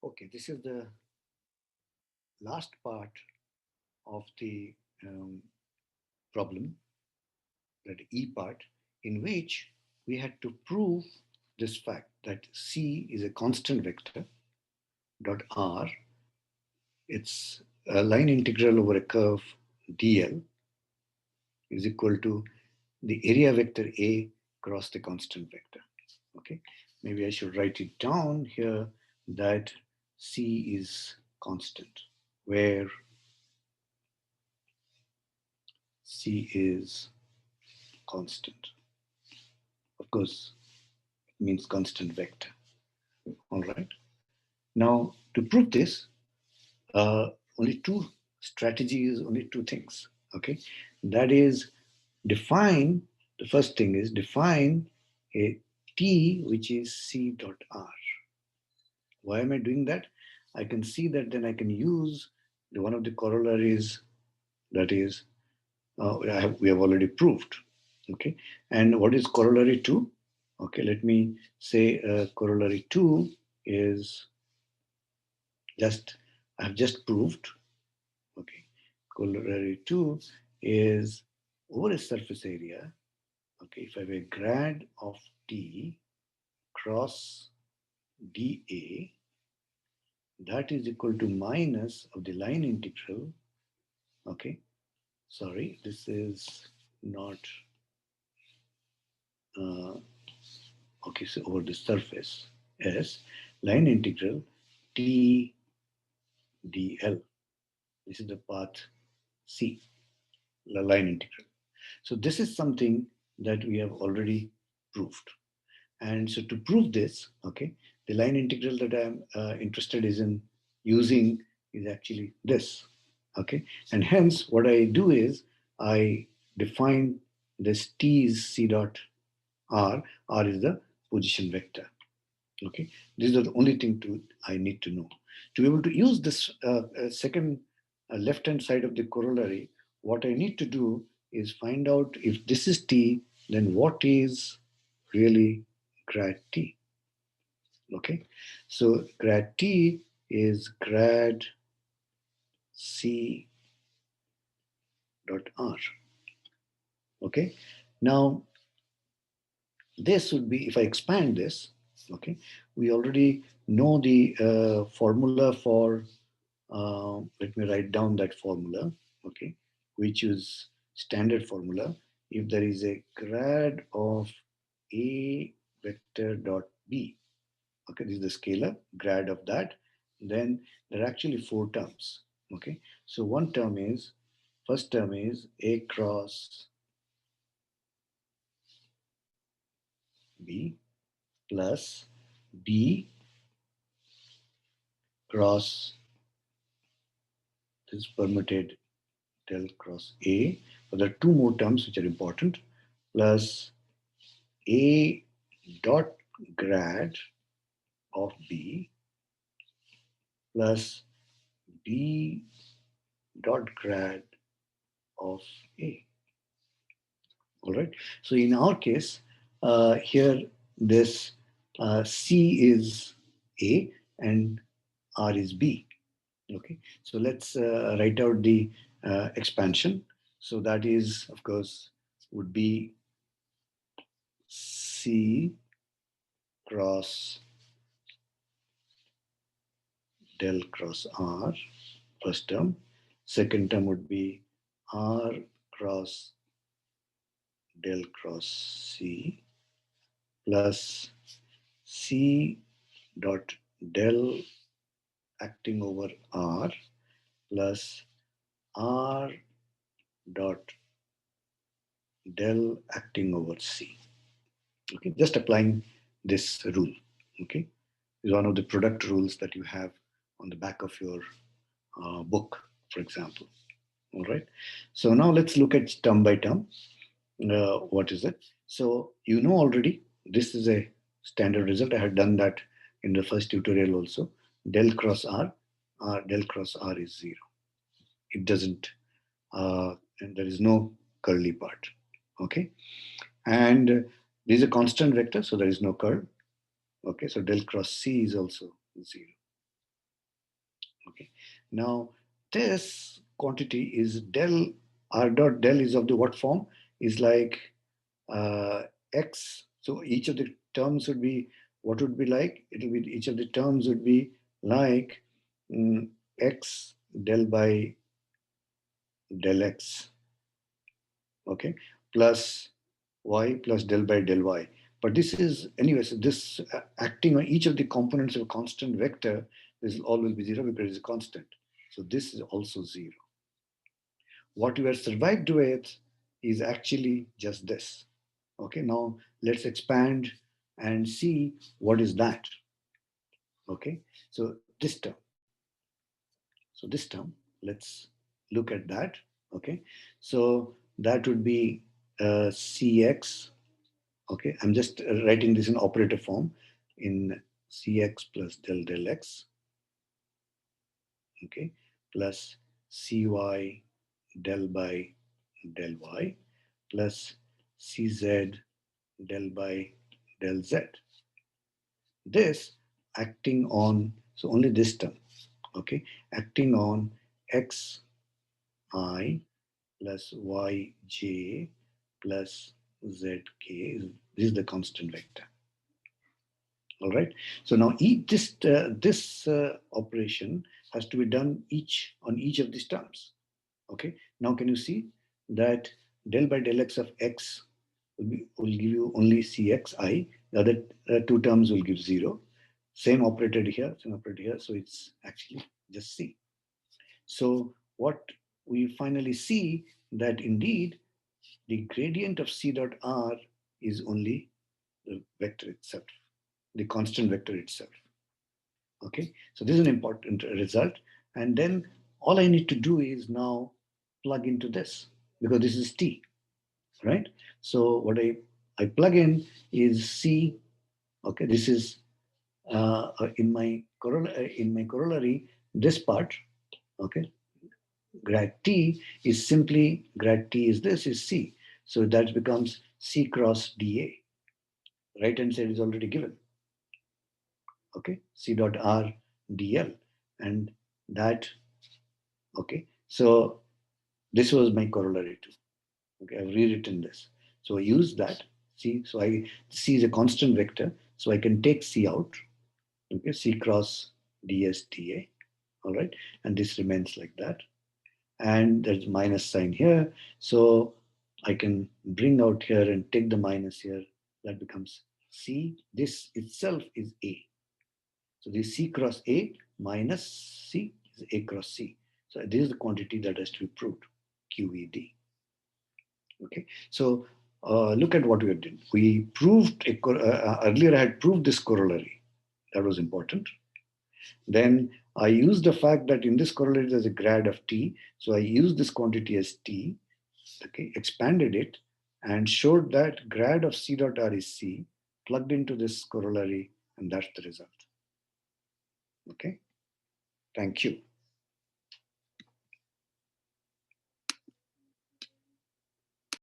Okay, this is the last part of the problem, that E part, in which we had to prove this fact that C is a constant vector dot R. It's a line integral over a curve dl is equal to the area vector A cross the constant vector. Okay, maybe I should write it down here that C is constant, where C is constant. Of course, it means constant vector. All right. Now, to prove this, only two strategies, only two things. Okay, that is define. The first thing is define a T which is C dot R. Why am I doing that? I can see that then I can use one of the corollaries, that is we have already proved. Okay, and what is corollary 2? Okay, let me say corollary 2 is just, I have just proved. Okay, corollary 2 is over a surface area. Okay, if I have a grad of T cross dA, that is equal to minus of the line integral. Okay, sorry, this is not uh, okay, so over the surface S line integral T dl. This is the path C, the line integral. So this is something that we have already proved. And so to prove this, okay, the line integral that I'm interested is in using is actually this. Okay, and hence what I do is I define this T is C dot R. R is the position vector. Okay, these are the only thing I need to know to be able to use this second left hand side of the corollary. What I need to do is find out if this is T, then what is really grad T. Okay, so grad T is grad C dot R. Okay, now this would be, if I expand this, okay, we already know the formula for, let me write down that formula, okay, which is standard formula. If there is a grad of A vector dot B, okay, this is the scalar, grad of that, then there are actually four terms, okay. So one term is, first term is A cross B plus B cross this permuted del cross A. But there are two more terms which are important, plus A dot grad of B plus B dot grad of A. All right. So in our case, here this C is A and R is B. Okay. So let's write out the expansion. So that is, of course, would be C cross del cross R, first term. Second term would be R cross del cross C plus C dot del acting over R plus R dot del acting over C. Okay, just applying this rule. Okay, is one of the product rules that you have on the back of your book, for example. All right. So now let's look at term by term. What is it? So you know already this is a standard result. I had done that in the first tutorial also. Del cross R, del cross R is 0. It doesn't, and there is no curly part. Okay. And this is a constant vector, so there is no curl. Okay. So del cross C is also 0. Okay. Now this quantity is del r dot del is of the what form? Is like x. So each of the terms would be what would be like? It will be each of the terms would be like x del by del x. Okay, plus y plus del by del y. But this is anyway. So this acting on each of the components of a constant vector, this will always be zero because it's a constant. So this is also zero. What we are survived with is actually just this. Okay, now let's expand and see what is that. Okay, so this term. So this term, let's look at that. Okay, so that would be cx. Okay, I'm just writing this in operator form in cx plus del del x. Okay, plus cy del by del y plus cz del by del z. This acting on, so only this term, okay, acting on xi plus yj plus zk. This is the constant vector. All right. So now this operation has to be done each on each of these terms. Okay. Now can you see that del by del x of x will give you only cxi. The other two terms will give zero. Same operator here, same operator here. So it's actually just c. So what we finally see that indeed the gradient of c dot r is only the vector itself, the constant vector itself. Okay, so this is an important result. And then all I need to do is now plug into this because this is t, right? So what I plug in is c. Okay, this is in my corollary, this part. Okay, grad t is simply grad t is this is c. So that becomes c cross dA. Right hand side is already given. Okay, c dot r dl, and that. Okay, so this was my corollary too. Okay, I've rewritten this. So I use that. See, so I C is a constant vector, so I can take C out. Okay, C cross ds dA. All right, and this remains like that. And there's minus sign here, so I can bring out here and take the minus here. That becomes C. This itself is A. So this C cross A minus C is A cross C. So this is the quantity that has to be proved, QED. Okay, so look at what we did. We proved earlier. I had proved this corollary. That was important. Then I used the fact that in this corollary there's a grad of t. So I used this quantity as t. Okay, expanded it and showed that grad of c dot r is c. Plugged into this corollary, and that's the result. Okay, thank you.